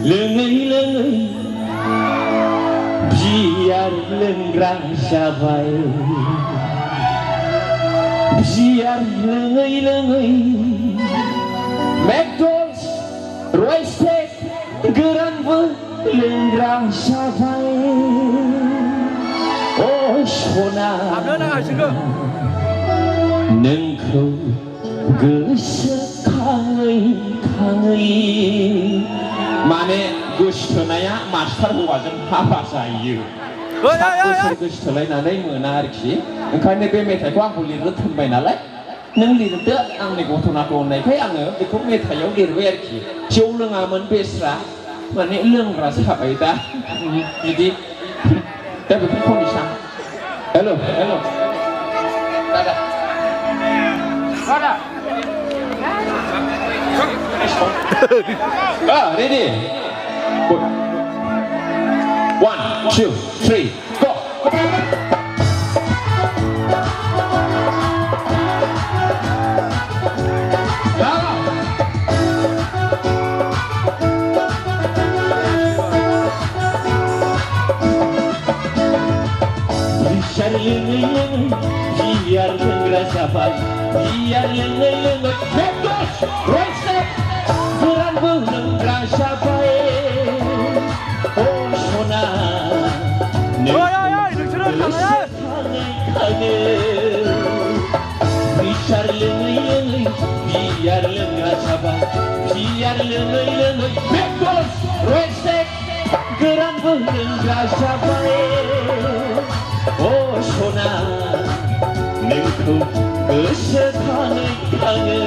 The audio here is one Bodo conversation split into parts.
लोङै लोङै बियार लोंग्रा जाबाय बियार लोङै लोङै मेकडल्स रयस्टेड गोरानबो लोंग्रा जाबाय अ सना नोंखौ गोसोखाङै खाङै माने गोसोथोनाया मास्टार हौवाजों हाबा जायो गोसोथोलायनानै मोना आरोखि ओंखायनो बे मेथाइखौ आंखौ लिरनो थिनबाय नालाय नों लिरदो आंनि गथ'नाखौ अननायखाय आङो बेखौ मेथाइयाव लिरबाय आरोखि जौ लोङामोन बेस्रा माने लोंग्रा जाबाय दा बिदि दा बेखौ खननोसै हेल' हेल' दादा ready? 1, 2, 3, go! Biar lengai-lengai, biar lengra sabai, biar lengai-lengai, metos, royster, geran lengra sabai, oh sona, biar lengai-lengai, biar lengra sabai, biar lengai-lengai, metos, royster, geran lengra sabai. Oh sona nोंखौ गोसोखाङै खाङै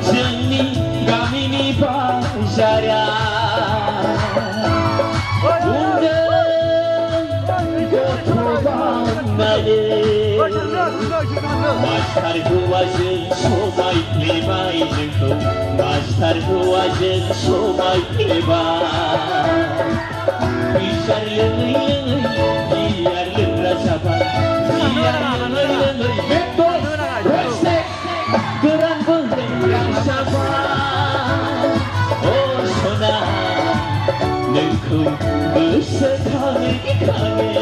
जोंनि गामिनि बाजारा उन्दै गथ' बानानै मास्टार हौवाजों समायफ्लेबाय जोंखौ मास्टार हौवाजों समायफ्लेबाय बियार लोङै लोङै बियार लोंग्रा जाबाय बियार लोङै लोङै मेकडल्स रयस्टेड गोरानबो लोंग्रा जाबाय अ सना नोंखौ गोसोखाङै खाङै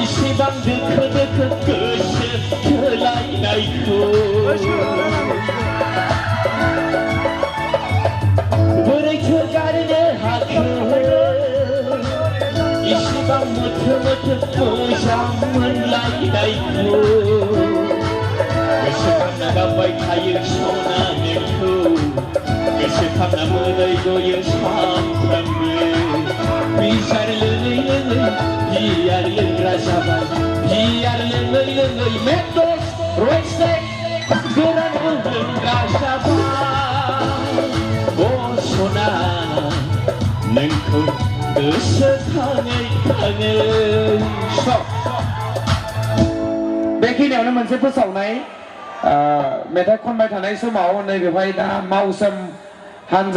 इसेबां दोखो दोखो गोसो थोलायनायखौ बोरैथो गारनो हाखो इसेबां मोथो मोथो मोजां मोनलायनायखौ गोसोखांना गाबबाय थायो सना नोंखौ गोसोखांना मोदै गयो सानफ्रामबो बियार लोङै लोङै बियार लोंग्रा जाबाय बियार लोङै लोङै मेकडल्स रयस्टेड गोरानबो लोंग्रा जाबाय अ सना नोंखौ गोसोखाङै खाङै बेखिनियावनो मोनसे फोसावनाय मेथाइ खनबाय थानाय समाव नैबेवहाय दा मावसोम हानजा